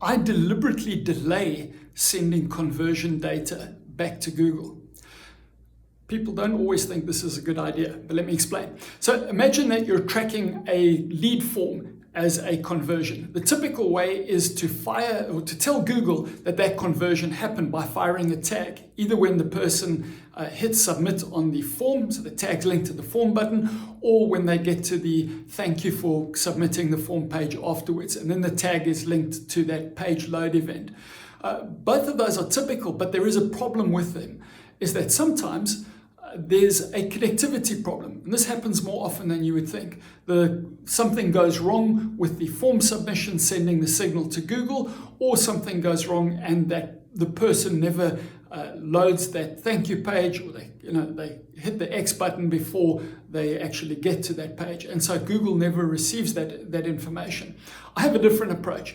I deliberately delay sending conversion data back to Google. People don't always think this is a good idea, but let me explain. So imagine that you're tracking a lead form as a conversion. The typical way is to fire or to tell Google that that conversion happened by firing a tag, either when the person hits submit on the form, so the tag's linked to the form button, or when they get to the thank you for submitting the form page afterwards, and then the tag is linked to that page load event. Both of those are typical, but there is a problem with them, is that sometimes there's a connectivity problem, and this happens more often than you would think. Something goes wrong with the form submission sending the signal to Google, or something goes wrong and that the person never loads that thank you page, or they hit the X button before they actually get to that page, and so Google never receives that information. I have a different approach.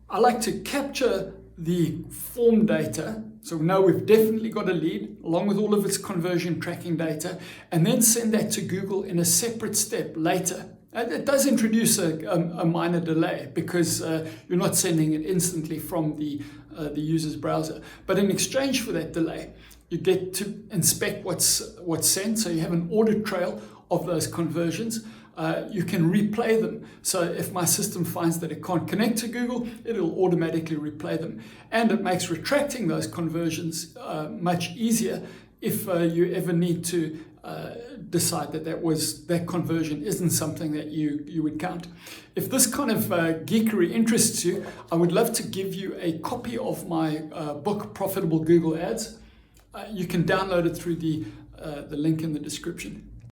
I like to capture the form data, so we know we've definitely got a lead, along with all of its conversion tracking data, and then send that to Google in a separate step later. It does introduce a minor delay because you're not sending it instantly from the user's browser. But in exchange for that delay, you get to inspect what's sent, so you have an audit trail of those conversions. You can replay them. So if my system finds that it can't connect to Google, it'll automatically replay them. And it makes retracting those conversions much easier if you ever need to decide that conversion isn't something that you would count. If this kind of geekery interests you, I would love to give you a copy of my book, Profitable Google Ads. You can download it through the link in the description.